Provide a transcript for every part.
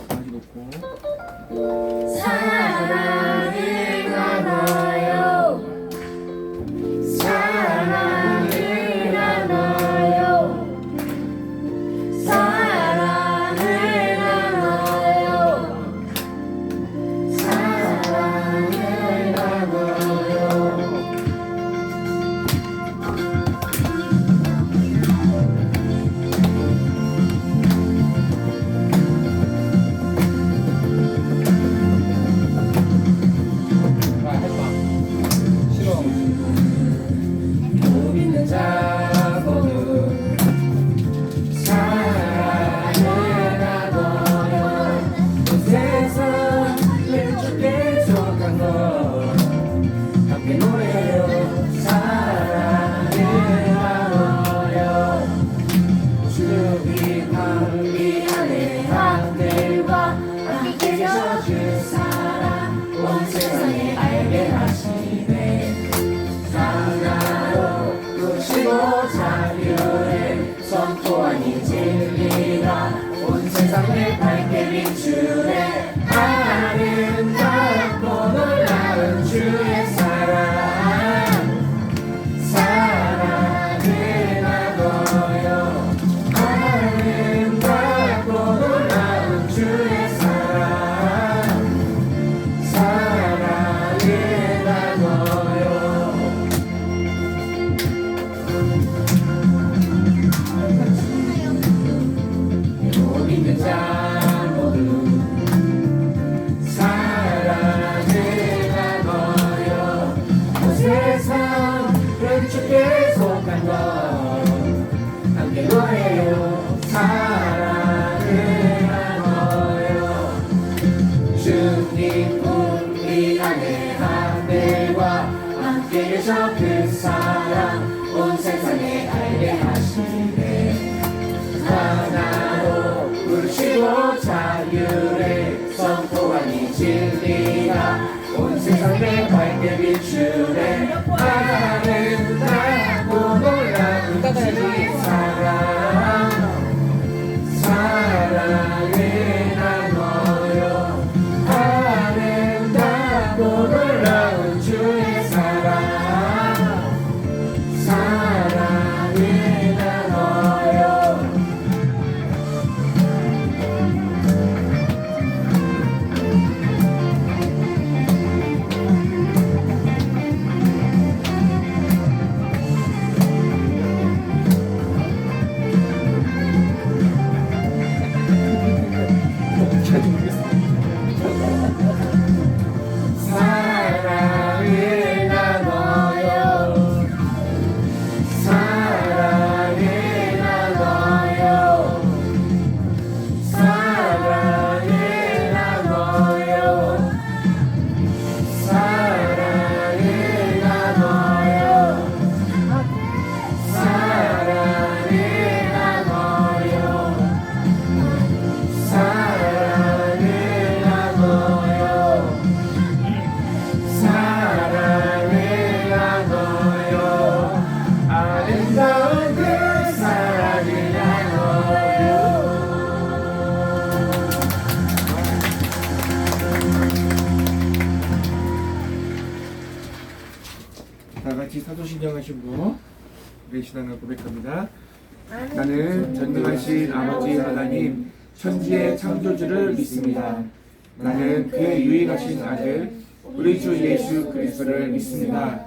바지 놓고 사랑을 나눠요. 사랑을 나눠요. 사랑을 나눠요. 사랑을 나눠요. 아 해봐 싫어 못 믿는 자 모두 사랑을 나눠요. 이 세상 왼쪽에 속한 것 함께 노래요. 사랑을 나눠요. 주님 밤이 안에 한들과 함께 계셔 주 사랑 온 세상에 알게 하시네. 하나로 부르시고 자유를 선포하니 진리가 온 세상을 밝게 비추네. 아름답고 놀라운 주의 사랑 사랑을 나눠요. 아름답고 놀라운 주의 사랑 사랑을 나눠요. 못 믿는 자 모두 사랑을 나눠요. 온 세상 왼쪽에 속한 것 함께 노래요. 사랑을 나눠요. 주님 우리 안에 하늘과 함께 계셔 그 사랑 온 세상에 알게 하시네. 하나로 부르시고 자유를 선포하니 진리가 온 세상에 밝게 비추네. 아름답고 놀라운 주의 사랑 사랑을 나눠요. 아름답고 놀라운 주의 사랑 사랑을 나눠요. 사랑을 나눠요. 사랑을 나눠요. 사랑을 나눠요. 사랑을 나눠요. 사랑을 나눠요. 사랑을 나눠요. 사랑을 나눠요. 아름다운 그 사랑을 나눠요. 다 같이 사도신경 하시고 우리 신앙을 고백합니다. 나는 전능하신 아버지 하나님 천지의 창조주를 믿습니다. 나는 그의 유일하신 아들 우리 주 예수 그리스도를 믿습니다.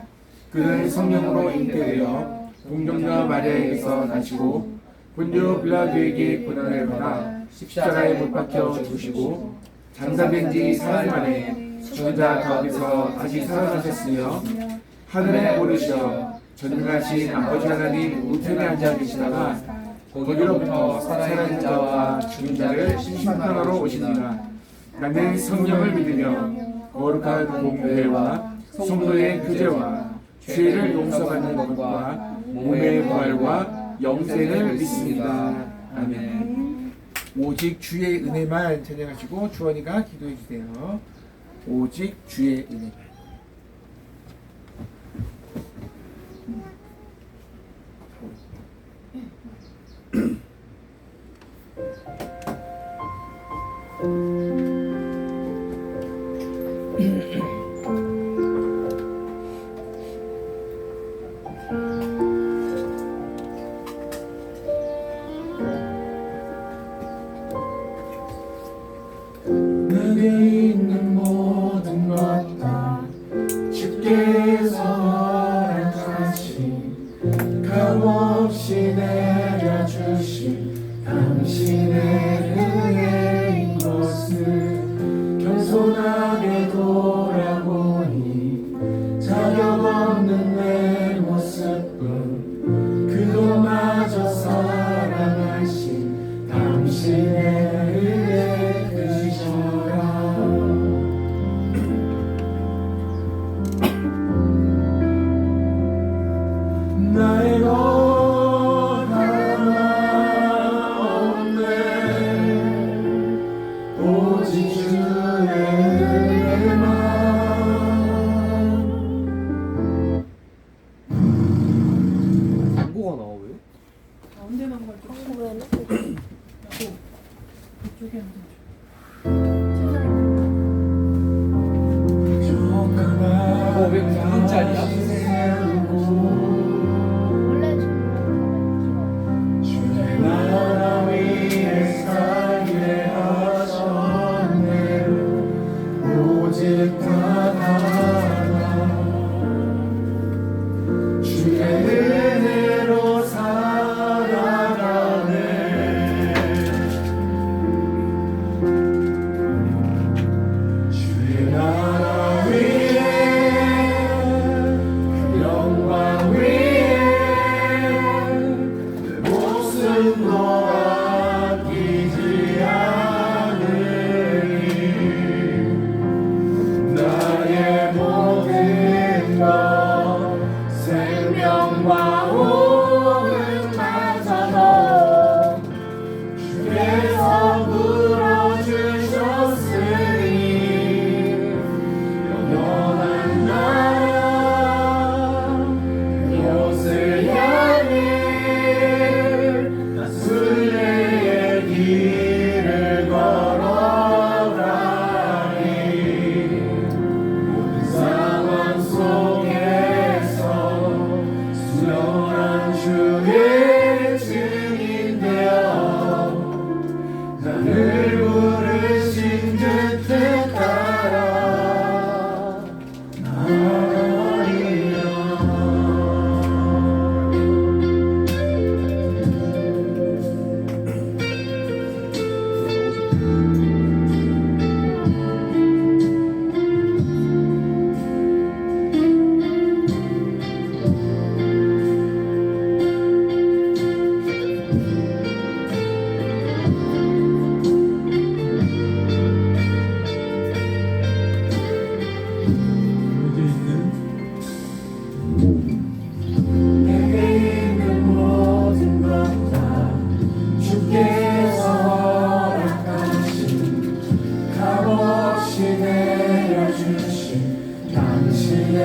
그는 성령으로 잉태되어 동정녀 마리아에게서 나시고 본디오 빌라도에게 고난을 받아 십자가에 못 박혀 죽으시고 장사된 지 사흘 만에 죽은 자 가운데서 다시 살아나셨으며 하늘에 오르시어 전능하신 아버지 하나님 우편에 앉아 계시다가 거기로부터 살아있는 자와 죽은 자를 심판하러 오십니다. 나는 성령을 믿으며 거룩한 공회와 성도의 교제와 죄를 용서받는 것과 몸의 부활과 영생을 믿습니다. 아멘. 오직 주의 은혜만 찬양하시고 주원이가 기도해 주세요. 오직 주의 은혜만. 당신의 은혜인 것을 겸손하게 돌아보니 자격 없는 내 모습뿐 그것마저 사랑하신 당신의 은혜 크시더라. 나의 것 하나 없네 오직 주의 은혜만. 광고가 나와 왜? 가운데만 걸쳐. 왜는? 이쪽에 앉아. 왜 9분짜리야? 원래 주의 나라 위에 살게 하셨네 오직 단 하나 주의 은혜로 살아가네 주의 나라 위에 영광 위에 내 목숨도 아끼지 않으리 나의 모든 것 생명과 호흡마저도 주께서 불어주셨으니 영원한 나라 그곳을 향해 나 순례의 길을 걸어가리 모든 상황 속에서 수련한 주의 증인 되어 나를 부르신 그 뜻 따라 나아가리라. 내게 있는 모든 것 다 주께서 허락하신 값없이 내려주신 당신의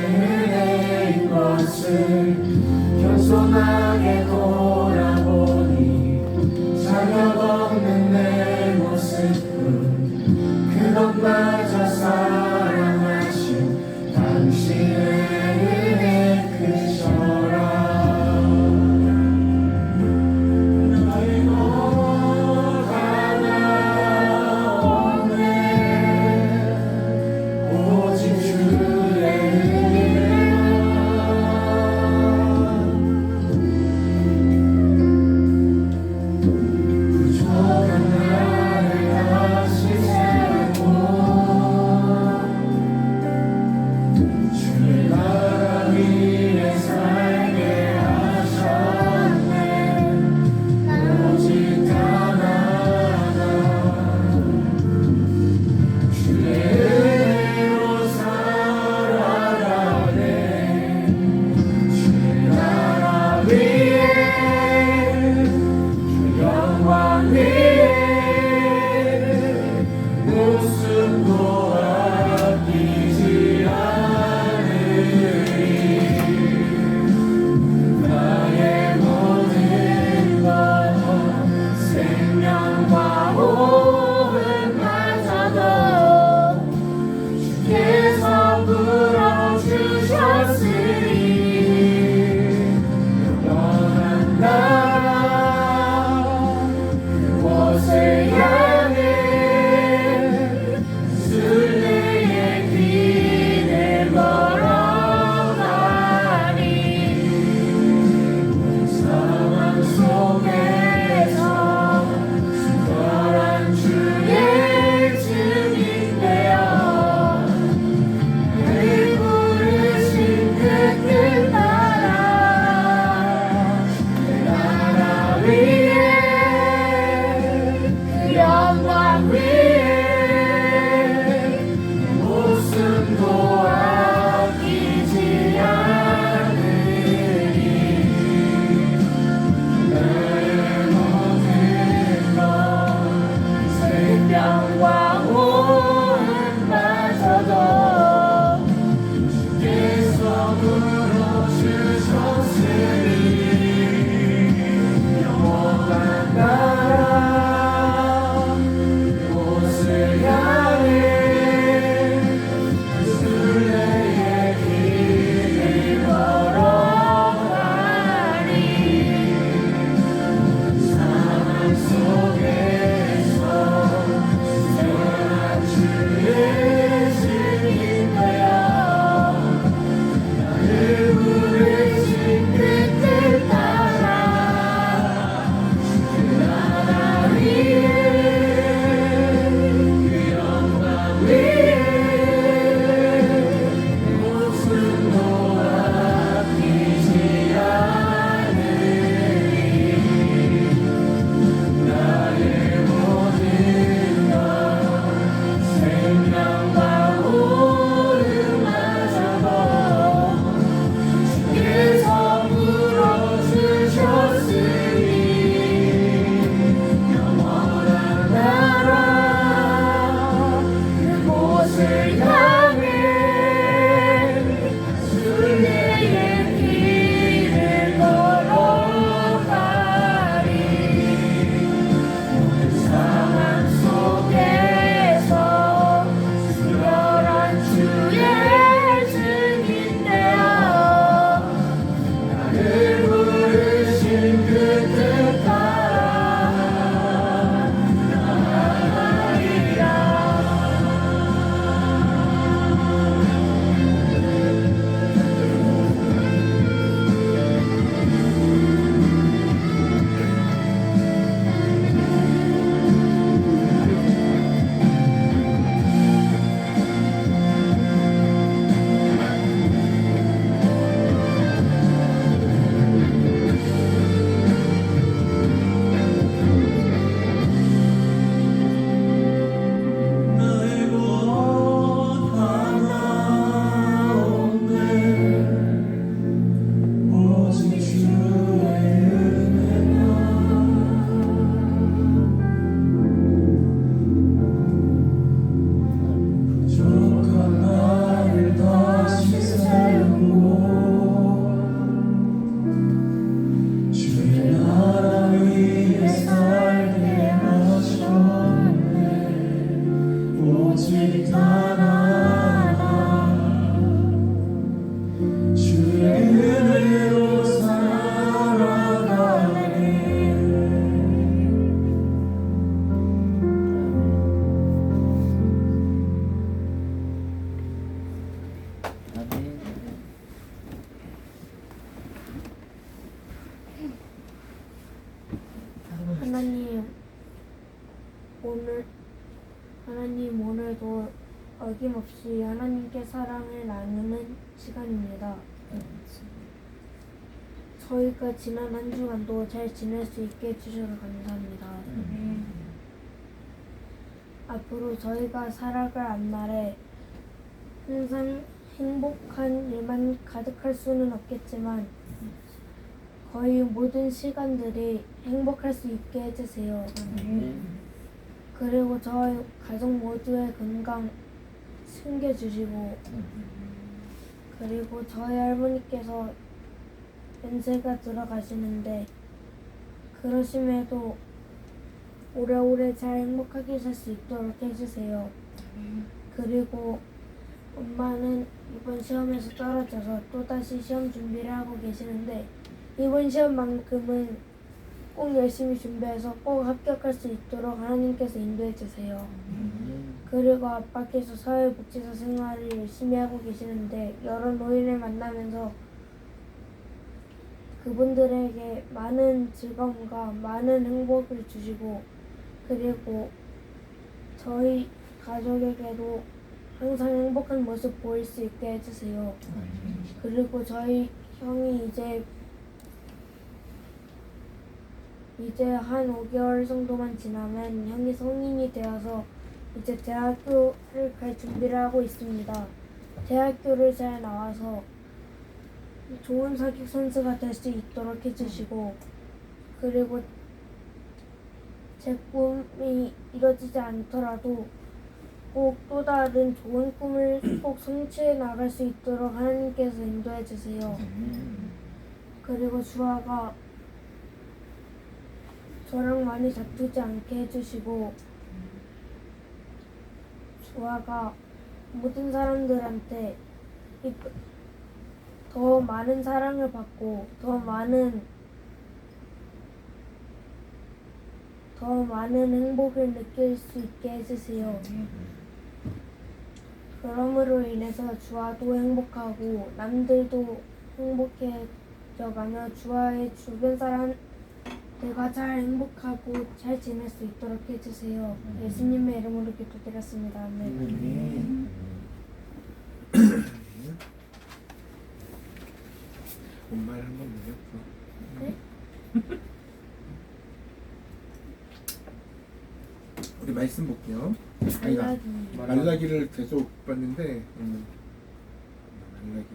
은혜인 것을 겸손하게 돌아보니 자격 없는 내 모습뿐 그것마저 사랑하신 당신의 은혜 크셔라. 나의 것 하나 없네 오직 주의 은혜만 부족한 나를 다시 세우고 하나님 오늘도 어김없이 하나님께 사랑을 나누는 시간입니다. 저희가 지난 한 주간도 잘 지낼 수 있게 해주셔서 감사합니다. 앞으로 저희가 살아갈 앞날에 항상 행복한 일만 가득할 수는 없겠지만 거의 모든 시간들이 행복할 수 있게 해주세요. 그리고 저희 가족 모두의 건강 챙겨주시고 그리고 저희 할머니께서 연세가 들어가시는데 그러심에도 오래오래 잘 행복하게 살 수 있도록 해주세요. 그리고 엄마는 이번 시험에서 떨어져서 또다시 시험 준비를 하고 계시는데 이번 시험만큼은 꼭 열심히 준비해서 꼭 합격할 수 있도록 하나님께서 인도해 주세요. 그리고 아빠께서 사회복지사 생활을 열심히 하고 계시는데 여러 노인을 만나면서 그분들에게 많은 즐거움과 많은 행복을 주시고 그리고 저희 가족에게도 항상 행복한 모습 보일 수 있게 해주세요. 그리고 저희 형이 이제 한 5개월 정도만 지나면 형이 성인이 되어서 이제 대학교를 갈 준비를 하고 있습니다. 대학교를 잘 나와서 좋은 사격 선수가 될 수 있도록 해주시고 그리고 제 꿈이 이루어지지 않더라도 꼭 또 다른 좋은 꿈을 꼭 성취해 나갈 수 있도록 하나님께서 인도해 주세요. 그리고 주아가 저랑 많이 다투지 않게 해주시고 주아가 모든 사람들한테 더 많은 사랑을 받고 더 많은 행복을 느낄 수 있게 해주세요. 그러므로 인해서 주아도 행복하고 남들도 행복해져가며 주아의 주변 사람들과 잘 행복하고 잘 지낼 수 있도록 해주세요. 예수님의 이름으로 기도드렸습니다. 아멘. 엄마를 한번 물렸어. 네? 우리 말씀 볼게요. 아니다. 말라기를 계속 봤는데 말라기.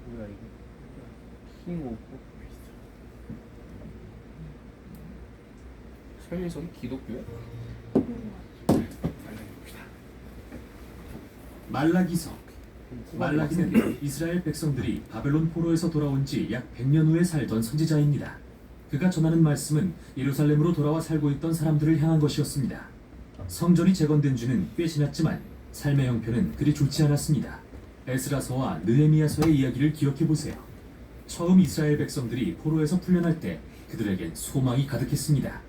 뭐야 이거? 킹 오브 설리성이 기독교야? 말라기서. 말라기는 이스라엘 백성들이 바벨론 포로에서 돌아온 지 약 100년 후에 살던 선지자입니다. 그가 전하는 말씀은 예루살렘으로 돌아와 살고 있던 사람들을 향한 것이었습니다. 성전이 재건된 지는 꽤 지났지만 삶의 형편은 그리 좋지 않았습니다. 에스라서와 느헤미야서의 이야기를 기억해 보세요. 처음 이스라엘 백성들이 포로에서 풀려날 때 그들에겐 소망이 가득했습니다.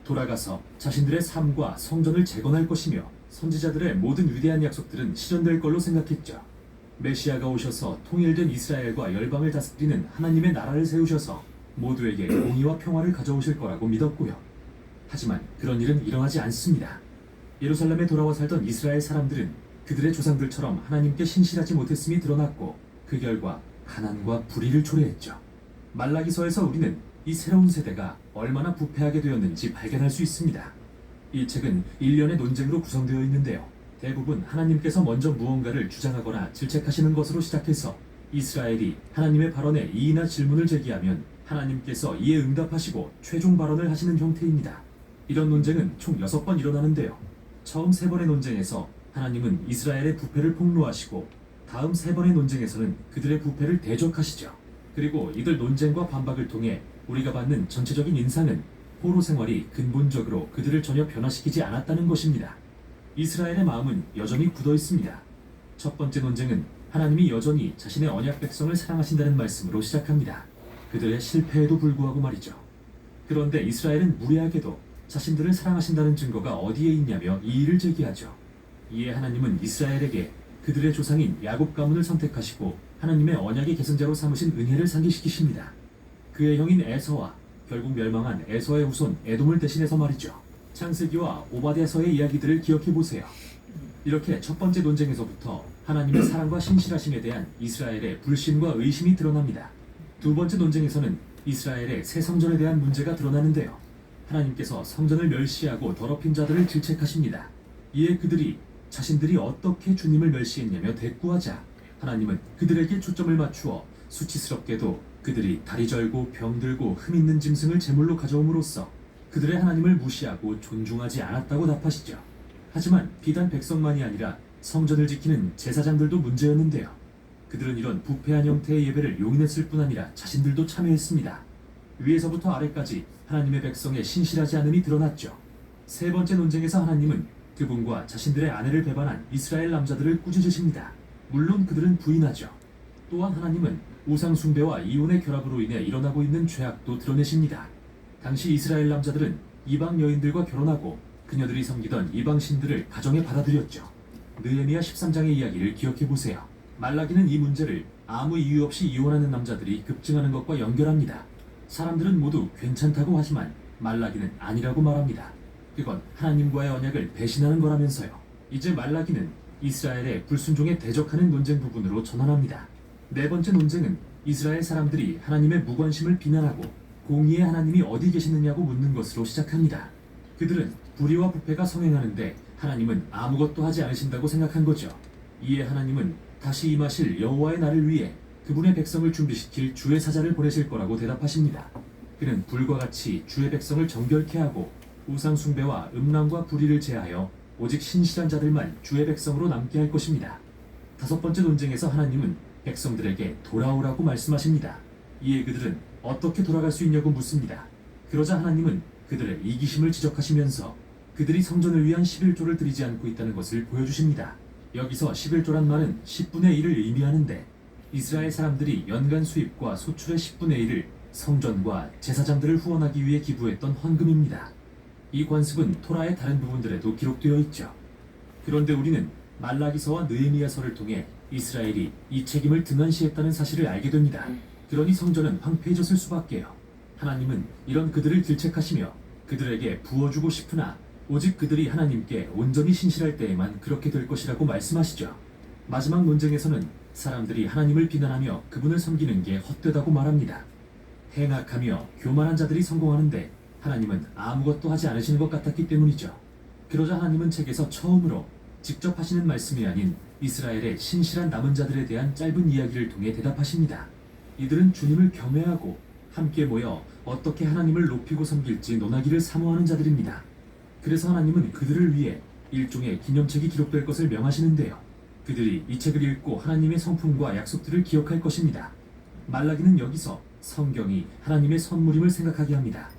돌아가서 자신들의 삶과 성전을 재건할 것이며 선지자들의 모든 위대한 약속들은 실현될 걸로 생각했죠. 메시아가 오셔서 통일된 이스라엘과 열방을 다스리는 하나님의 나라를 세우셔서 모두에게 공의와 평화를 가져오실 거라고 믿었고요. 하지만 그런 일은 일어나지 않습니다. 예루살렘에 돌아와 살던 이스라엘 사람들은 그들의 조상들처럼 하나님께 신실하지 못했음이 드러났고 그 결과 가난과 불의를 초래했죠. 말라기서에서 우리는 이 새로운 세대가 얼마나 부패하게 되었는지 발견할 수 있습니다. 이 책은 일련의 논쟁으로 구성되어 있는데요. 대부분 하나님께서 먼저 무언가를 주장하거나 질책하시는 것으로 시작해서 이스라엘이 하나님의 발언에 이의나 질문을 제기하면 하나님께서 이에 응답하시고 최종 발언을 하시는 형태입니다. 이런 논쟁은 총 6번 일어나는데요. 처음 3번의 논쟁에서 하나님은 이스라엘의 부패를 폭로하시고 다음 3번의 논쟁에서는 그들의 부패를 대적하시죠. 그리고 이들 논쟁과 반박을 통해 우리가 받는 전체적인 인상은 포로 생활이 근본적으로 그들을 전혀 변화시키지 않았다는 것입니다. 이스라엘의 마음은 여전히 굳어 있습니다. 첫 번째 논쟁은 하나님이 여전히 자신의 언약 백성을 사랑하신다는 말씀으로 시작합니다. 그들의 실패에도 불구하고 말이죠. 그런데 이스라엘은 무례하게도 자신들을 사랑하신다는 증거가 어디에 있냐며 이의를 제기하죠. 이에 하나님은 이스라엘에게 그들의 조상인 야곱 가문을 선택하시고 하나님의 언약의 계승자로 삼으신 은혜를 상기시키십니다. 그의 형인 에서와 결국 멸망한 에서의 후손 에돔을 대신해서 말이죠. 창세기와 오바댜서의 이야기들을 기억해 보세요. 이렇게 첫 번째 논쟁에서부터 하나님의 사랑과 신실하심에 대한 이스라엘의 불신과 의심이 드러납니다. 두 번째 논쟁에서는 이스라엘의 새 성전에 대한 문제가 드러나는데요. 하나님께서 성전을 멸시하고 더럽힌 자들을 질책하십니다. 이에 그들이 자신들이 어떻게 주님을 멸시했냐며 대꾸하자 하나님은 그들에게 초점을 맞추어 수치스럽게도 그들이 다리 절고 병들고 흠 있는 짐승을 제물로 가져옴으로써 그들의 하나님을 무시하고 존중하지 않았다고 답하시죠. 하지만 비단 백성만이 아니라 성전을 지키는 제사장들도 문제였는데요. 그들은 이런 부패한 형태의 예배를 용인했을 뿐 아니라 자신들도 참여했습니다. 위에서부터 아래까지 하나님의 백성의 신실하지 않음이 드러났죠. 세 번째 논쟁에서 하나님은 그분과 자신들의 아내를 배반한 이스라엘 남자들을 꾸짖으십니다. 물론 그들은 부인하죠. 또한 하나님은 우상 숭배와 이혼의 결합으로 인해 일어나고 있는 죄악도 드러내십니다. 당시 이스라엘 남자들은 이방 여인들과 결혼하고 그녀들이 섬기던 이방 신들을 가정에 받아들였죠. 느헤미야 13장의 이야기를 기억해 보세요. 말라기는 이 문제를 아무 이유 없이 이혼하는 남자들이 급증하는 것과 연결합니다. 사람들은 모두 괜찮다고 하지만 말라기는 아니라고 말합니다. 그건 하나님과의 언약을 배신하는 거라면서요. 이제 말라기는 이스라엘의 불순종에 대적하는 논쟁 부분으로 전환합니다. 네 번째 논쟁은 이스라엘 사람들이 하나님의 무관심을 비난하고 공의의 하나님이 어디 계시느냐고 묻는 것으로 시작합니다. 그들은 불의와 부패가 성행하는데 하나님은 아무것도 하지 않으신다고 생각한 거죠. 이에 하나님은 다시 임하실 여호와의 날을 위해 그분의 백성을 준비시킬 주의 사자를 보내실 거라고 대답하십니다. 그는 불과 같이 주의 백성을 정결케 하고 우상 숭배와 음란과 불의를 제하여 오직 신실한 자들만 주의 백성으로 남게 할 것입니다. 다섯 번째 논쟁에서 하나님은 백성들에게 돌아오라고 말씀하십니다. 이에 그들은 어떻게 돌아갈 수 있냐고 묻습니다. 그러자 하나님은 그들의 이기심을 지적하시면서 그들이 성전을 위한 11조를 드리지 않고 있다는 것을 보여주십니다. 여기서 11조란 말은 10분의 1을 의미하는데 이스라엘 사람들이 연간 수입과 소출의 10분의 1을 성전과 제사장들을 후원하기 위해 기부했던 헌금입니다. 이 관습은 토라의 다른 부분들에도 기록되어 있죠. 그런데 우리는 말라기서와 느헤미야서를 통해 이스라엘이 이 책임을 등한시했다는 사실을 알게 됩니다. 그러니 성전은 황폐해졌을 수밖에요. 하나님은 이런 그들을 질책하시며 그들에게 부어주고 싶으나 오직 그들이 하나님께 온전히 신실할 때에만 그렇게 될 것이라고 말씀하시죠. 마지막 논쟁에서는 사람들이 하나님을 비난하며 그분을 섬기는 게 헛되다고 말합니다. 행악하며 교만한 자들이 성공하는데 하나님은 아무것도 하지 않으시는 것 같았기 때문이죠. 그러자 하나님은 책에서 처음으로 직접 하시는 말씀이 아닌 이스라엘의 신실한 남은 자들에 대한 짧은 이야기를 통해 대답하십니다. 이들은 주님을 경외하고 함께 모여 어떻게 하나님을 높이고 섬길지 논하기를 사모하는 자들입니다. 그래서 하나님은 그들을 위해 일종의 기념책이 기록될 것을 명하시는데요. 그들이 이 책을 읽고 하나님의 성품과 약속들을 기억할 것입니다. 말라기는 여기서 성경이 하나님의 선물임을 생각하게 합니다.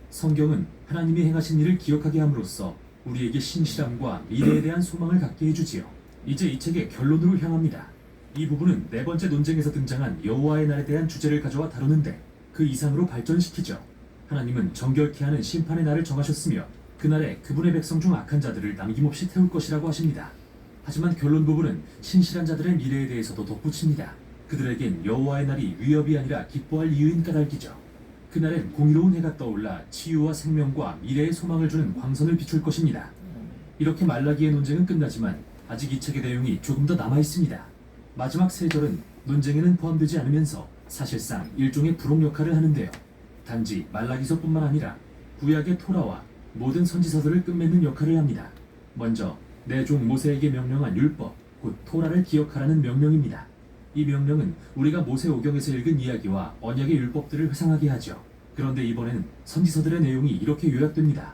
성경은 하나님이 행하신 일을 기억하게 함으로써 우리에게 신실함과 미래에 대한 소망을 갖게 해주지요. 이제 이 책의 결론으로 향합니다. 이 부분은 네 번째 논쟁에서 등장한 여호와의 날에 대한 주제를 가져와 다루는데 그 이상으로 발전시키죠. 하나님은 정결케 하는 심판의 날을 정하셨으며 그날에 그분의 백성 중 악한 자들을 남김없이 태울 것이라고 하십니다. 하지만 결론 부분은 신실한 자들의 미래에 대해서도 덧붙입니다. 그들에겐 여호와의 날이 위협이 아니라 기뻐할 이유인 까닭이죠. 그날엔 공의로운 해가 떠올라 치유와 생명과 미래의 소망을 주는 광선을 비출 것입니다. 이렇게 말라기의 논쟁은 끝나지만 아직 이 책의 내용이 조금 더 남아 있습니다. 마지막 세 절은 논쟁에는 포함되지 않으면서 사실상 일종의 부록 역할을 하는데요. 단지 말라기서뿐만 아니라 구약의 토라와 모든 선지서들을 끝맺는 역할을 합니다. 먼저 내 종 모세에게 명령한 율법, 곧 토라를 기억하라는 명령입니다. 이 명령은 우리가 모세오경에서 읽은 이야기와 언약의 율법들을 회상하게 하죠. 그런데 이번에는 선지서들의 내용이 이렇게 요약됩니다.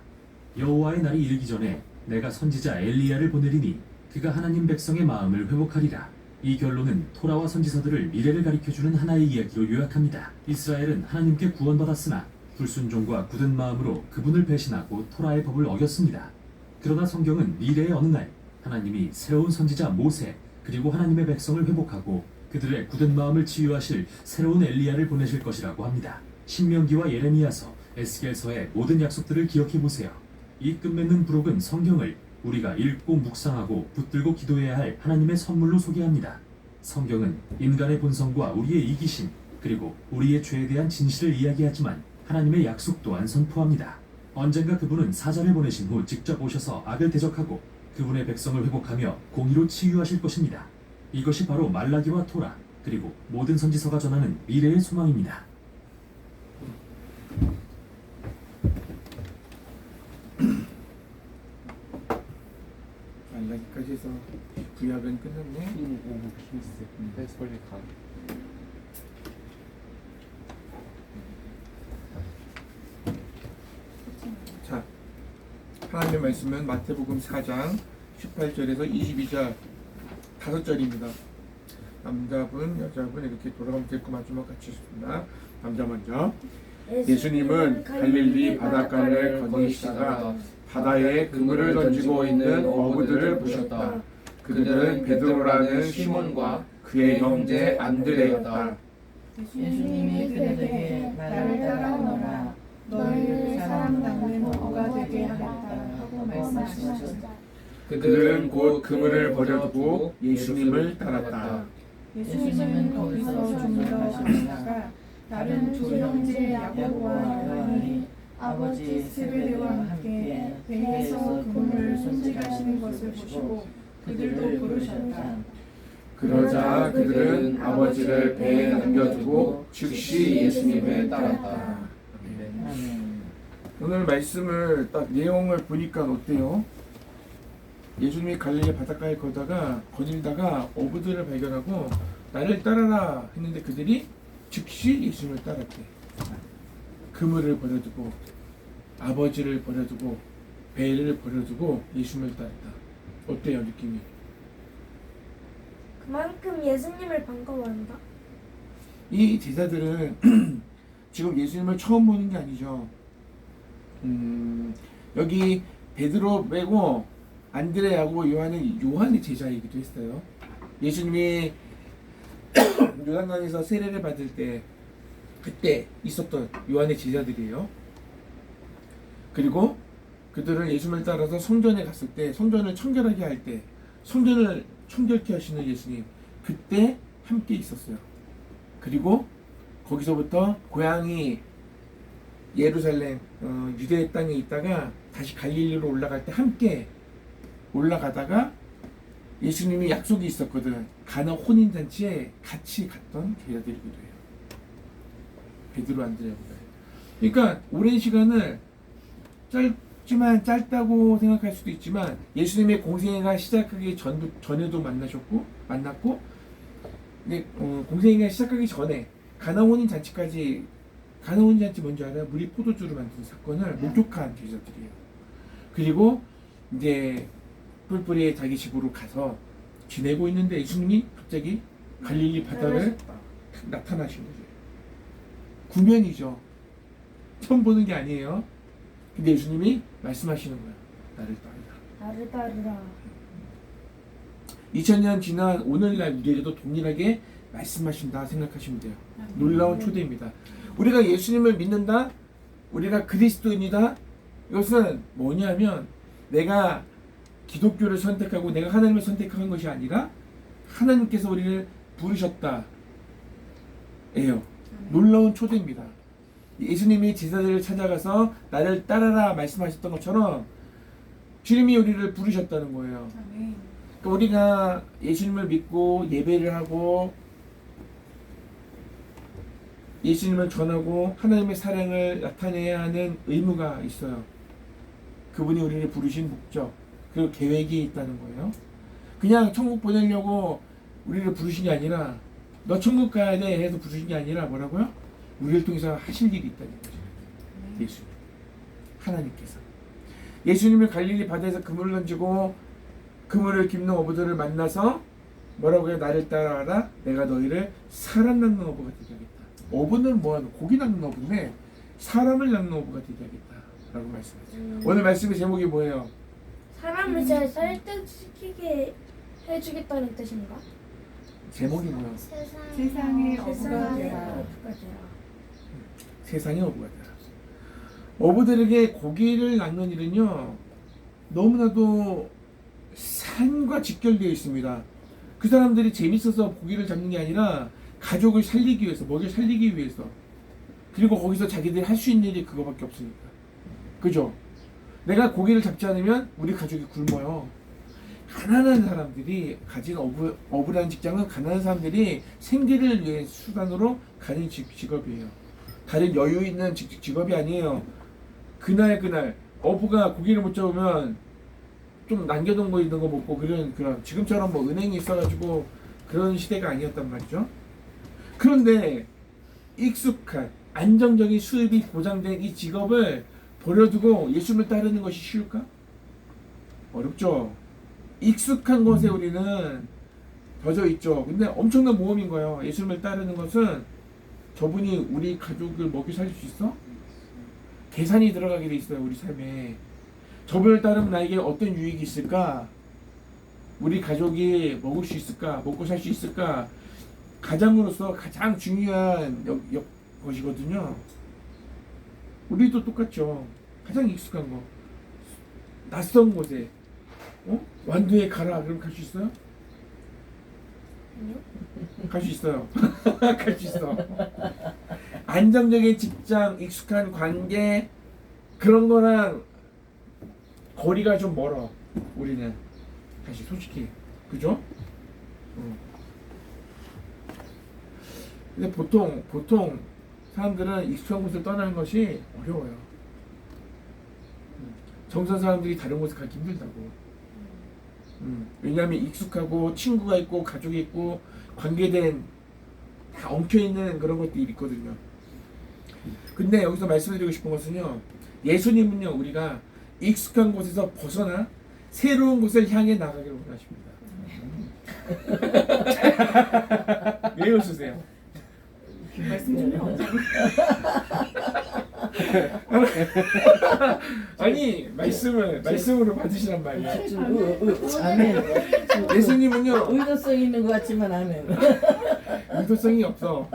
여호와의 날이 이르기 전에 내가 선지자 엘리야를 보내리니 그가 하나님 백성의 마음을 회복하리라. 이 결론은 토라와 선지서들을 미래를 가리켜주는 하나의 이야기로 요약합니다. 이스라엘은 하나님께 구원받았으나 불순종과 굳은 마음으로 그분을 배신하고 토라의 법을 어겼습니다. 그러나 성경은 미래의 어느 날 하나님이 새로운 선지자 모세 그리고 하나님의 백성을 회복하고 그들의 굳은 마음을 치유하실 새로운 엘리야를 보내실 것이라고 합니다. 신명기와 예레미야서 에스겔서의 모든 약속들을 기억해 보세요. 이 끝맺는 부록은 성경을 우리가 읽고 묵상하고 붙들고 기도해야 할 하나님의 선물로 소개합니다. 성경은 인간의 본성과 우리의 이기심, 그리고 우리의 죄에 대한 진실을 이야기하지만 하나님의 약속 또한 선포합니다. 언젠가 그분은 사자를 보내신 후 직접 오셔서 악을 대적하고 그분의 백성을 회복하며 공의로 치유하실 것입니다. 이것이 바로 말라기와 토라, 그리고 모든 선지서가 전하는 미래의 소망입니다. 말라기까지 해서 구약은 끝났네. 킹 오브 킹스 페스벌리 강. 자, 하나님의 말씀은 마태복음 4장 18절에서 22절 5절입니다. 남자분, 여자분 이렇게 돌아가면서 읽고 마지막 같이 읽습니다. 남자 먼저. 예수님은 갈릴리 바닷가를 건너시다가 바다에 그물을 던지고 있는 어부들을 보셨다. 그들은 베드로라는 시몬과 그의 형제 안드레였다. 예수님이 그들에게 나를 따라오너라. 너희를 사람 낚는 어부가 되게 하겠다 하고 말씀하셨다. 그들은 곧 그물을 버려두고 예수님을 따랐다. 예수님은 거기서 좀 더 가시다가 다른 두 형제 야고보와 요한이 아버지 세베대와 함께 배에서 그물을 손질하시는 것을 보시고 그들도 부르셨다. 그러자 그들은 아버지를 배에 남겨두고 즉시 예수님을 따랐다. 오늘 말씀을 딱 내용을 보니까 어때요? 예수님이 갈릴리 바닷가에 거닐다가 어부들을 발견하고 나를 따라라 했는데 그들이 즉시 예수님을 따랐대. 그물을 버려두고 아버지를 버려두고 배를 버려두고 예수님을 따랐다. 어때요 느낌이? 그만큼 예수님을 반가워한다. 이 제자들은 지금 예수님을 처음 보는 게 아니죠. 여기 베드로 빼고 안드레, 야고보, 요한은 요한의 제자이기도 했어요. 예수님이 요단강에서 세례를 받을 때 그때 있었던 요한의 제자들이에요. 그리고 그들은 예수님을 따라서 성전에 갔을 때 성전을 청결하게 할 때 성전을 청결케 하시는 예수님 그때 함께 있었어요. 그리고 거기서부터 고향이 예루살렘 유대 땅에 있다가 다시 갈릴리로 올라갈 때 함께 올라가다가 예수님이 약속이 있었거든. 가나 혼인잔치에 같이 갔던 제자들이기도 해요. 베드로 안드레보다. 그러니까 오랜 시간을 짧지만 짧다고 생각할 수도 있지만 예수님의 공생애가 시작하기 전에도 만났고 근데 공생애가 시작하기 전에 가나 혼인잔치까지 가나 혼인잔치 뭔지 알아요? 물이 포도주로 만든 사건을 목격한 제자들이에요. 그리고 이제 뿔뿔이 자기 집으로 가서 지내고 있는데 예수님이 갑자기 갈릴리 바다를 나타나신 거죠. 구면이죠. 처음 보는 게 아니에요. 근데 예수님이 말씀하시는 거야. 나를 따르라. 나를 따르라. 2000년 지난 오늘날 우리에게도 동일하게 말씀하신다 생각하시면 돼요. 놀라운 초대입니다. 우리가 예수님을 믿는다, 우리가 그리스도인이다. 이것은 뭐냐면 내가 기독교를 선택하고 내가 하나님을 선택한 것이 아니라 하나님께서 우리를 부르셨다 예요. 놀라운 초대입니다. 예수님이 제자들을 찾아가서 나를 따라라 말씀하셨던 것처럼 주님이 우리를 부르셨다는 거예요. 그러니까 우리가 예수님을 믿고 예배를 하고 예수님을 전하고 하나님의 사랑을 나타내야 하는 의무가 있어요. 그분이 우리를 부르신 목적 그리고 계획이 있다는 거예요. 그냥 천국 보내려고 우리를 부르신 게 아니라 너 천국 가야 돼 해서 부르신 게 아니라 뭐라고요? 우리를 통해서 하실 일이 있다는 거죠. 예수님 하나님께서 예수님을 갈릴리 바다에서 그물을 던지고 그물을 깁는 어부들을 만나서 뭐라고 해요? 나를 따라와라. 내가 너희를 사람 낚는 어부가 되게 하겠다. 어부는 뭐하는 고기 낚는 어부인데 사람을 낚는 어부가 되게 하겠다 라고 말씀하죠. 오늘 말씀의 제목이 뭐예요? 사람을 잘 설득시키게 해주겠다는 뜻인가? 제목이 뭐예요? 세상의 어부가 세상의 되라. 어부가 되라. 세상의 어부가 되라. 어부들에게 고기를 낚는 일은요 너무나도 삶과 직결되어 있습니다. 그 사람들이 재밌어서 고기를 잡는 게 아니라 가족을 살리기 위해서, 먹여 살리기 위해서, 그리고 거기서 자기들이 할 수 있는 일이 그거밖에 없으니까. 그죠? 내가 고기를 잡지 않으면 우리 가족이 굶어요. 가난한 사람들이 가진 어부라는 직장은 가난한 사람들이 생계를 위해 수단으로 가진 직업이에요. 다른 여유 있는 직업이 아니에요. 그날 어부가 고기를 못 잡으면 좀 남겨둔 거 있는 거 먹고 그런 지금처럼 뭐 은행이 있어가지고 그런 시대가 아니었단 말이죠. 그런데 익숙한 안정적인 수입이 보장된 이 직업을 버려두고 예수님을 따르는 것이 쉬울까? 어렵죠. 익숙한 것에 우리는 젖어 있죠. 근데 엄청난 모험인 거예요. 예수님을 따르는 것은 저분이 우리 가족을 먹여 살릴 수 있어? 계산이 들어가게 돼 있어요. 우리 삶에. 저분을 따르면 나에게 어떤 유익이 있을까? 우리 가족이 먹을 수 있을까? 먹고 살 수 있을까? 가장으로서 가장 중요한 것이거든요. 우리도 똑같죠. 가장 익숙한 거. 낯선 곳에 완도에 가라. 그럼 갈 수 있어요? 아니요. 갈 수 있어요. 갈 수 있어. 안정적인 직장, 익숙한 관계 그런 거랑 거리가 좀 멀어. 우리는 사실 솔직히 그죠? 근데 보통 사람들은 익숙한 곳을 떠나는 것이 어려워요. 정선 사람들이 다른 곳에 가기 힘들다고. 왜냐하면 익숙하고 친구가 있고 가족이 있고 관계된 다 엉켜있는 그런 것들이 있거든요. 근데 여기서 말씀드리고 싶은 것은요, 예수님은요 우리가 익숙한 곳에서 벗어나 새로운 곳을 향해 나가기를 원하십니다. 왜 웃으세요? 말씀 좀 해요. 아니 말씀으로 받으시란 말이에요. 아멘. 예수님은요 의도성 있는 것 같지만 아멘. 의도성이 없어.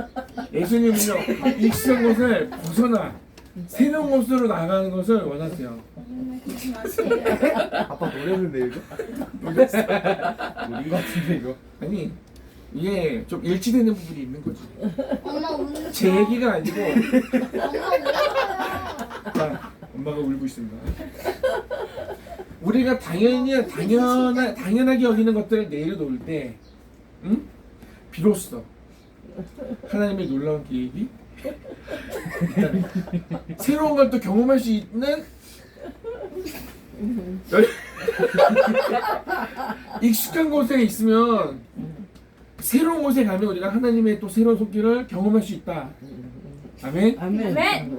예수님은요 익숙한 곳을 벗어나 새로운 곳으로 나가는 것을 원하세요. 그렇지 마세요. 아빠 노래는데 이거? 노래 같은데 이거? 아니 이게 좀 일치되는 부분이 있는 거지. 엄마 우는 제 얘기가 아니고 엄마 울어요. 자, 엄마가 울고 있습니다. 우리가 당연하게 여기는 것들을 내려놓을 때, 비로소 하나님의 놀라운 계획이 새로운 걸 또 경험할 수 있는 익숙한 곳에 있으면 새로운 곳에 가면 우리가 하나님의 또 새로운 손길을 경험할 수 있다. 아멘. 아멘. 아멘.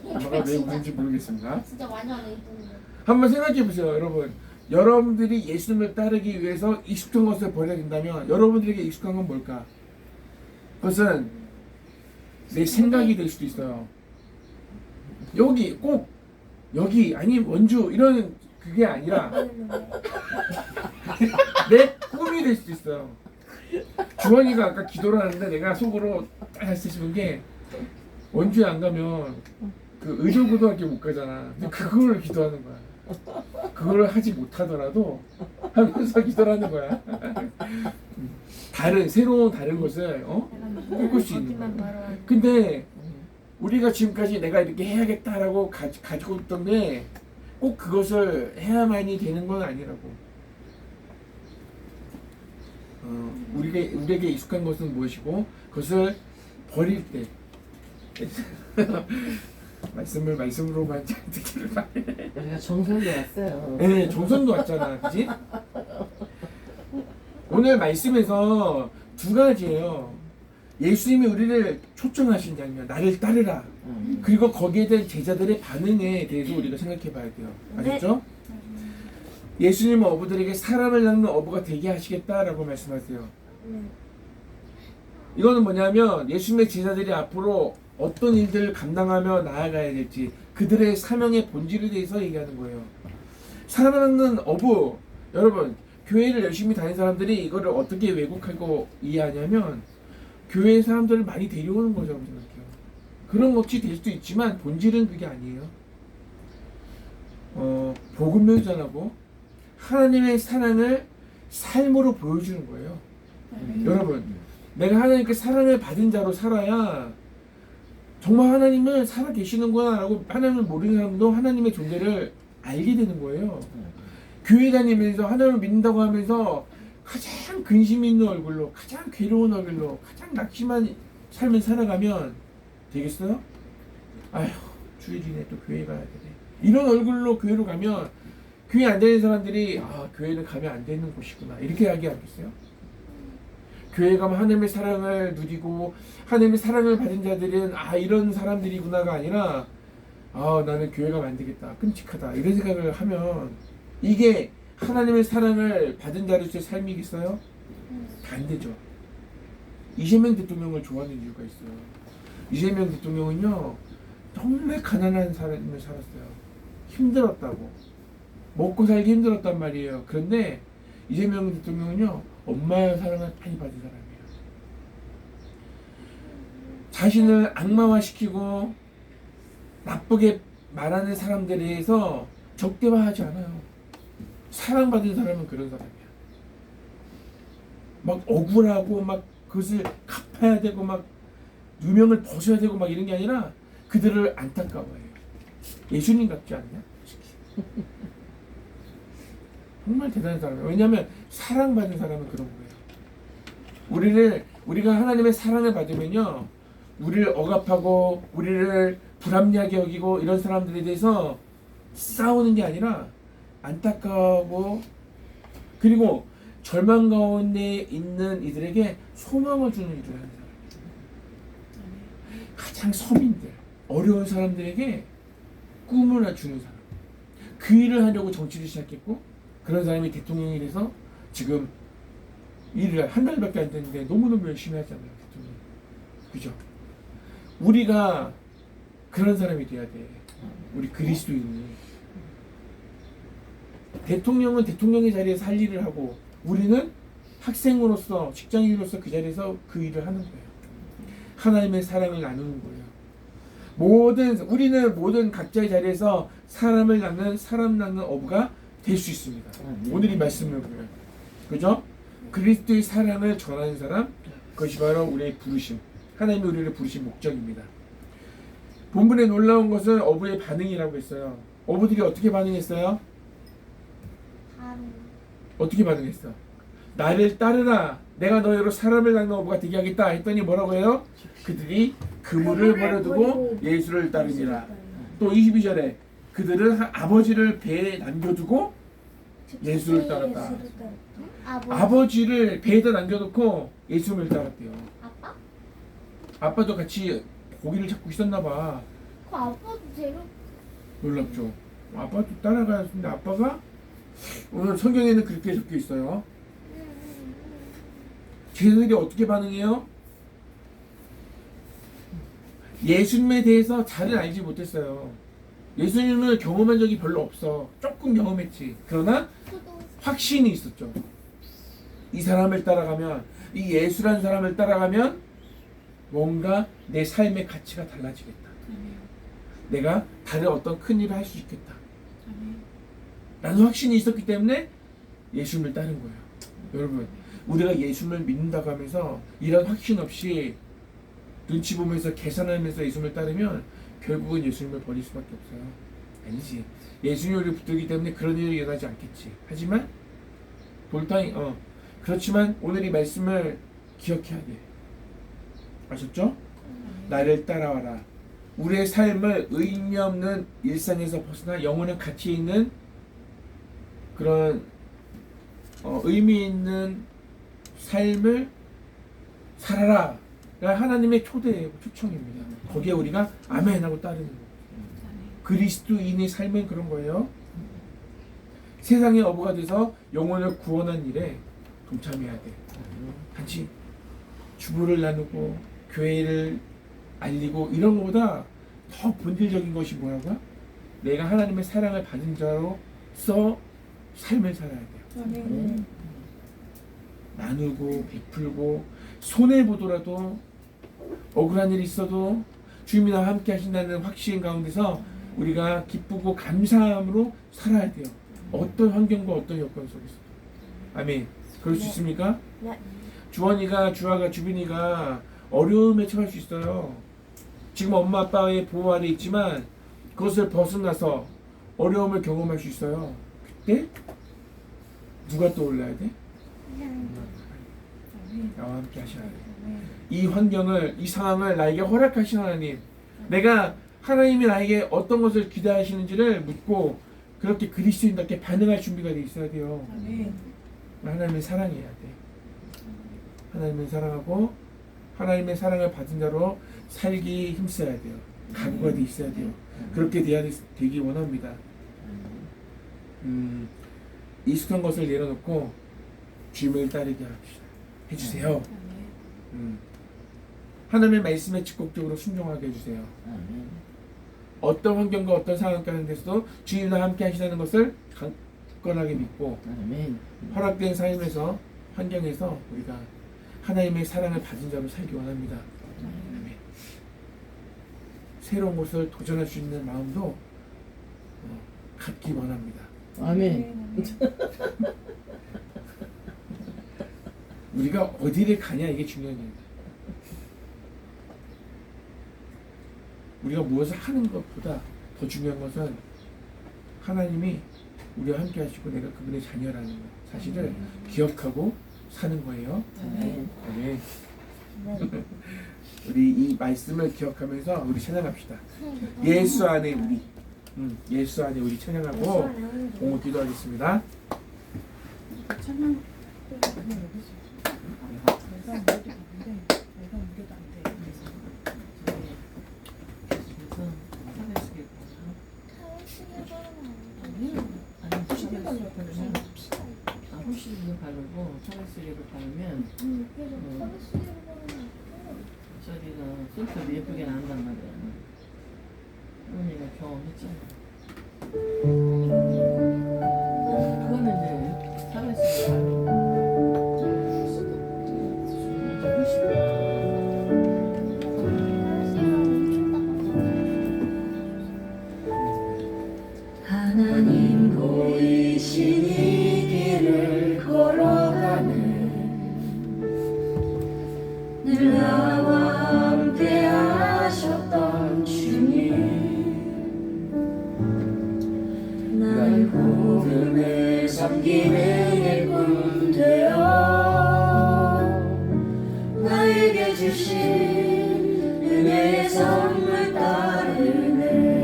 엄마가 왜 우는지 모르겠습니다. 진짜 완전 예쁜데. 한번 생각해 보세요, 여러분. 여러분들이 예수님을 따르기 위해서 익숙한 것을 버려야 된다면 여러분들에게 익숙한 건 뭘까? 그것은 내 생각이 될 수도 있어요. 여기 아니 원주 이런 그게 아니라 내 꿈이 될 수도 있어요. 주원이가 아까 기도를 하는데 내가 속으로 딱 했을 싶은 게 원주에 안 가면 그 의료고등학교 못 가잖아. 근데 그걸 기도하는 거야. 그걸 하지 못하더라도 하면서 기도를 하는 거야. 새로운 다른 것을 꿈꿀 수 있는 거야. 근데 우리가 지금까지 내가 이렇게 해야겠다라고 가지고 있던 게 꼭 그것을 해야만이 되는 건 아니라고. 우리에게 익숙한 것은 무엇이고 그것을 버릴 때 말씀으로만 잘 듣기를 바래. 우리가 정선도 왔어요. 네, 정선도 왔잖아, 그지? 오늘 말씀에서 두 가지예요. 예수님이 우리를 초청하신 장면, 나를 따르라. 그리고 거기에 대한 제자들의 반응에 대해서 우리가 생각해 봐야 돼요. 아셨죠? 예수님은 어부들에게 사람을 낚는 어부가 되게 하시겠다라고 말씀하세요. 이거는 뭐냐면 예수님의 제자들이 앞으로 어떤 일들을 감당하며 나아가야 될지 그들의 사명의 본질에 대해서 얘기하는 거예요. 사람을 낚는 어부, 여러분 교회를 열심히 다니는 사람들이 이거를 어떻게 왜곡하고 이해하냐면 교회 사람들을 많이 데려오는 거라고 생각해요. 그런 것이 될 수도 있지만 본질은 그게 아니에요. 복음을 전하고 하나님의 사랑을 삶으로 보여주는 거예요. 여러분, 내가 하나님께 사랑을 받은 자로 살아야 정말 하나님은 살아 계시는구나 라고 하나님을 모르는 사람도 하나님의 존재를 알게 되는 거예요. 교회 다니면서 하나님을 믿는다고 하면서 가장 근심 있는 얼굴로, 가장 괴로운 얼굴로, 가장 낙심한 삶을 살아가면 되겠어요? 아휴, 주일이네, 또 교회 가야 되네. 이런 얼굴로 교회로 가면 교회 안 다니는 사람들이 교회는 가면 안 되는 곳이구나 이렇게 이야기하겠어요? 교회 가면 하나님의 사랑을 누리고 하나님의 사랑을 받은 자들은 이런 사람들이구나가 아니라 나는 교회 가면 안 되겠다, 끔찍하다 이런 생각을 하면 이게 하나님의 사랑을 받은 자로서의 삶이겠어요? 안 되죠. 이재명 대통령을 좋아하는 이유가 있어요. 이재명 대통령은요 정말 가난한 삶을 살았어요. 힘들었다고, 먹고 살기 힘들었단 말이에요. 그런데 이재명 대통령은요 엄마의 사랑을 많이 받은 사람이에요. 자신을 악마화시키고 나쁘게 말하는 사람들에 대해서 적대화하지 않아요. 사랑받은 사람은 그런 사람이야. 막 억울하고 막 그것을 갚아야 되고 막 누명을 벗어야 되고 막 이런 게 아니라 그들을 안타까워해요. 예수님 같지 않냐? 정말 대단한 사람이에요. 왜냐하면 사랑받은 사람은 그런 거예요. 우리가 하나님의 사랑을 받으면요 우리를 억압하고 우리를 불합리하게 여기고 이런 사람들에 대해서 싸우는 게 아니라 안타까워, 그리고 절망 가운데 있는 이들에게 소망을 주는 일을 하는 사람이에요. 가장 서민들, 어려운 사람들에게 꿈을 주는 사람. 그 일을 하려고 정치를 시작했고 그런 사람이 대통령이 돼서 지금 일을 한 달밖에 안 됐는데 너무너무 열심히 하잖아요. 대통령. 그죠? 우리가 그런 사람이 돼야 돼. 우리 그리스도인이. 대통령은 대통령의 자리에서 할 일을 하고 우리는 학생으로서, 직장인으로서 그 자리에서 그 일을 하는 거예요. 하나님의 사랑을 나누는 거예요. 우리는 모든 각자의 자리에서 사람 낳는 어부가 될 수 있습니다. 오늘 이 말씀을 보면, 그죠? 그리스도의 사랑을 전하는 사람, 그것이 바로 우리의 부르심, 하나님이 우리를 부르신 목적입니다. 본문에 놀라운 것은 어부의 반응이라고 했어요. 어부들이 어떻게 반응했어요? 어떻게 반응했어? 나를 따르라, 내가 너희로 사람을 낳는 어부가 되게 하겠다 했더니 뭐라고 해요? 그들이 그물을 버려두고 예수를 따르니라. 또 22절에 그들은 아버지를 배에 남겨두고 예수를 따랐다. 아버지를 배에다 남겨놓고 예수를 따랐대요. 아빠? 아빠도 같이 고기를 잡고 있었나 봐. 그 아빠도 데려. 놀랍죠. 아빠도 따라가는데 아빠가 오늘 성경에는 그렇게 적혀 있어요. 쟤네들이 어떻게 반응해요? 예수님에 대해서 잘 알지 못했어요. 예수님을 경험한 적이 별로 없어. 조금 경험했지. 그러나 확신이 있었죠. 이 사람을 따라가면, 이 예수라는 사람을 따라가면 뭔가 내 삶의 가치가 달라지겠다. 내가 다른 어떤 큰 일을 할 수 있겠다. 라는 확신이 있었기 때문에 예수님을 따른 거예요. 여러분, 우리가 예수님을 믿는다고 하면서 이런 확신 없이 눈치 보면서 계산하면서 예수님을 따르면 결국은 예수님을 버릴 수밖에 없어요. 아니지. 예수님이 우리를 붙들기 때문에 그런 일이 일어나지 않겠지. 하지만 그렇지만 오늘 이 말씀을 기억해야 돼. 아셨죠? 나를 따라와라. 우리의 삶을 의미 없는 일상에서 벗어나 영혼의 가치 있는 그런 의미 있는 삶을 살아라. 하나님의 초대예요. 초청입니다. 거기에 우리가 아멘 하고 따르는 거예요. 그리스도인의 삶은 그런 거예요. 세상의 어부가 돼서 영혼을 구원한 일에 동참해야 돼. 같이 주부를 나누고 교회를 알리고 이런 것보다 더 본질적인 것이 뭐라고요? 내가 하나님의 사랑을 받은 자로서 삶을 살아야 돼요. 나누고 베풀고 손해보더라도 억울한 일이 있어도 주님이랑 함께 하신다는 확신 가운데서 우리가 기쁘고 감사함으로 살아야 돼요. 어떤 환경과 어떤 여건 속에서. 아멘. 그럴 수 네. 있습니까? 네. 주아가, 주빈이가 어려움에 처할 수 있어요. 지금 엄마 아빠의 보호 아래 있지만 그것을 벗어나서 어려움을 경험할 수 있어요. 그때 누가 떠올라야 돼? 나와 함께 하셔야 돼요. 이 환경을, 이 상황을 나에게 허락하신 하나님, 내가 하나님이 나에게 어떤 것을 기대하시는지를 묻고 그렇게 그리스도인답게 반응할 준비가 돼 있어야 돼요. 하나님을 사랑해야 돼. 하나님을 사랑하고 하나님의 사랑을 받은 자로 살기 힘써야 돼요. 각오가 돼 있어야 돼요. 그렇게 되기 원합니다. 익숙한 것을 내려놓고 주님을 따르게 합시다. 해주세요. 하나님의 말씀에 적극적으로 순종하게 해주세요. 어떤 환경과 어떤 상황 가운데서도 주님과 함께 하시다는 것을 굳건하게 믿고 허락된 삶에서 환경에서 우리가 하나님의 사랑을 받은 자로 살기 원합니다. 아멘. 새로운 것을 도전할 수 있는 마음도 갖기 원합니다. 아멘. 우리가 어디를 가냐 이게 중요한 일입니다. 우리가 무엇을 하는 것보다 더 중요한 것은 하나님이 우리와 함께 하시고 내가 그분의 자녀라는 것 사실을 기억하고 사는 거예요. 아멘. 아멘. 우리 이 말씀을 기억하면서 우리 찬양합시다. 예수 안에 우리 예수 안에 우리 찬양하고 공을 기도하겠습니다. 찬양 후식을 바르고 차례스리를 바르면 저기가 손톱이 예쁘게 난단 말이야. 어머니가 경험했잖아. 그거는 이제 차례스리 바르고 하나님 보이시니 길을 걸어가네 늘 나와 함께 하셨던 주님 날 복음을 섬기는 일꾼 되어 나에게 주신 은혜의 선물 따르네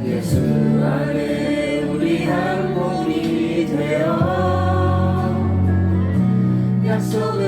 예수 안에 우리 한 몸이 되어 약속을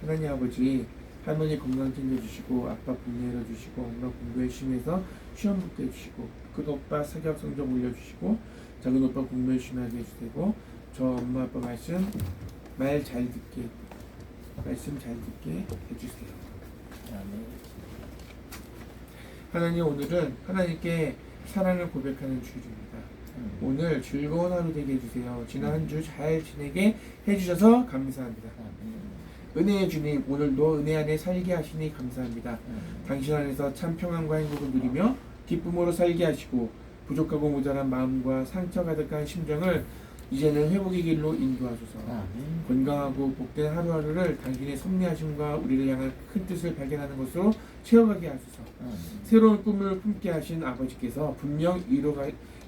하나님 아버지 할머니 건강 챙겨주시고 아빠 분 열어주시고 엄마 공부 열심히 해서 시험 붙게 해주시고 큰 오빠 사교학 성적 올려주시고 작은 오빠 공부 열심히 하게 해주시고 저 엄마 아빠 말씀 잘 듣게 해주세요. 하나님 오늘은 하나님께 사랑을 고백하는 주일입니다. 오늘 즐거운 하루 되게 해주세요. 지난 한 주 잘 지내게 해주셔서 감사합니다. 은혜의 주님 오늘도 은혜 안에 살게 하시니 감사합니다. 당신 안에서 참 평안과 행복을 누리며 기쁨으로 살게 하시고 부족하고 모자란 마음과 상처 가득한 심정을 이제는 회복의 길로 인도하소서. 건강하고 복된 하루하루를 당신의 섭리하심과 우리를 향한 큰 뜻을 발견하는 것으로 채워가게 하소서. 새로운 꿈을 품게 하신 아버지께서 분명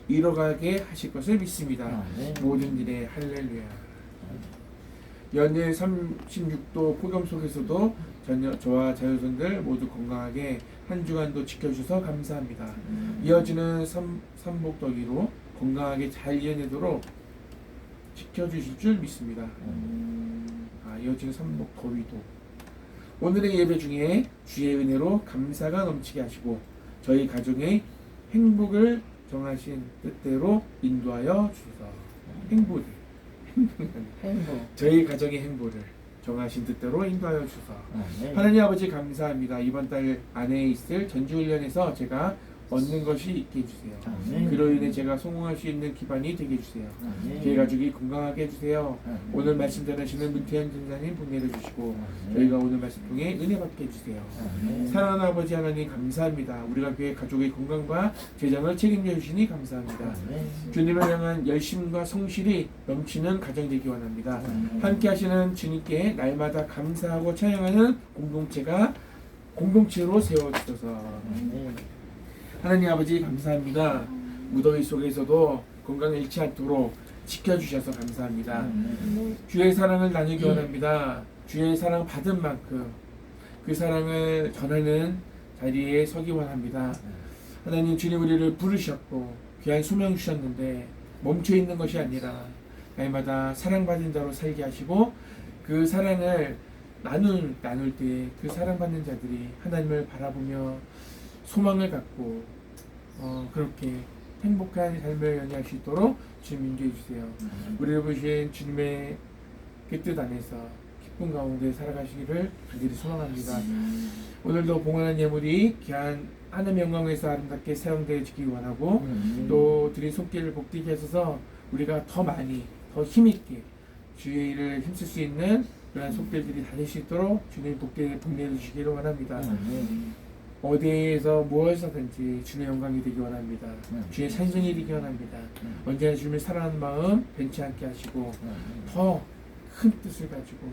이뤄가게 하실 것을 믿습니다. 모든 일에 할렐루야. 연일 36도 폭염 속에서도 저와 자녀손들 모두 건강하게 한 주간도 지켜주셔서 감사합니다. 이어지는 삼복더기로 건강하게 잘 이겨내도록 지켜주실 줄 믿습니다. 이어지는 삼복더위도 오늘의 예배 중에 주의 은혜로 감사가 넘치게 하시고 저희 가정의 행복을 정하신 뜻대로 인도하여 주소서. 행복. 저희 가정의 행복을 정하신 뜻대로 인도하여 주소서. 하나님 아버지 감사합니다. 이번 달 안에 있을 전주훈련에서 제가 얻는 것이 있게 해주세요. 그로 인해 제가 성공할 수 있는 기반이 되게 해주세요. 저희 가족이 건강하게 해주세요. 오늘 말씀 전하시는 문태현 전사님 보내려 주시고 저희가 오늘 말씀 통해 은혜 받게 해주세요. 사랑하는 아버지 하나님 감사합니다. 우리가 교회 가족의 건강과 재정을 책임져 주시니 감사합니다. 주님을 향한 열심과 성실이 넘치는 가정 되기 원합니다. 함께 하시는 주님께 날마다 감사하고 찬양하는 공동체로 세워주셔서 하나님 아버지 감사합니다. 무더위 속에서도 건강 잃지 않도록 지켜주셔서 감사합니다. 주의 사랑을 나누기 원합니다. 주의 사랑 받은 만큼 그 사랑을 전하는 자리에 서기 원합니다. 하나님 주님 우리를 부르셨고 귀한 소명 주셨는데 멈춰있는 것이 아니라 날마다 사랑받은 자로 살게 하시고 그 사랑을 나눌 때 그 사랑받는 자들이 하나님을 바라보며 소망을 갖고 그렇게 행복한 삶을 연애할 수 있도록 주님 인도해 주세요. 우리를 부르신 주님의 그 뜻 안에서 기쁨 가운데 살아가시기를 간절히 소망합니다. 오늘도 봉헌한 예물이 귀한 하나님의 영광에서 아름답게 사용되어 지기 원하고 또 드린 손길을 복되게 하셔서 우리가 더 많이 더 힘있게 주의 일을 힘쓸 수 있는 그런 손길들이 다 될 수 있도록 주님 복되게 복내해 주시기를 원합니다. 어디에서 무엇이든지 주의 영광이 되기 원합니다. 주의 찬송이 되기 원합니다. 언제나 주님을 사랑하는 마음 변치 않게 하시고 더 큰 뜻을 가지고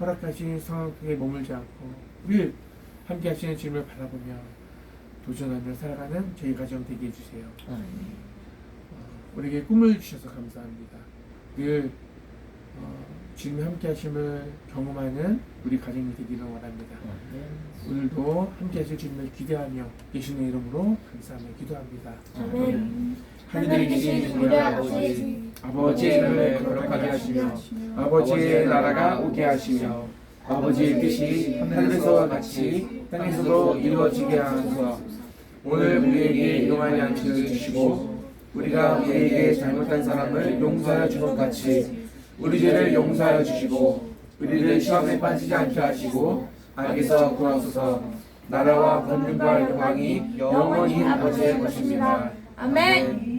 허락하신 상황에 머물지 않고 늘 함께 하시는 주님을 바라보며 도전하며 살아가는 저희 가정 되게 해주세요. 우리에게 꿈을 주셔서 감사합니다. 늘 주님이 함께 하심을 경험하는 우리 가정이 되기를 원합니다. 오늘도 함께 하실 주님을 기대하며 예수님의 이름으로 감사하며 기도합니다. 아멘. 하늘에 계신 우리 아버지의 이름을 거룩하게 하시며 아버지의 나라가 오게 하시며 아버지의 뜻이 하늘에서와 같이 땅에서도 이루어지게 하소서. 오늘 우리에게 일용할 양식을 주시고 우리가 우리에게 잘못한 사람을 용서하여 준 것 같이 우리 죄를 용서하여 주시고 우리를 시험에 빠지지 않게 하시고 악에서 구하소서. 나라와 권능과 영광이 영원히 아버지의 것입니다. 아멘.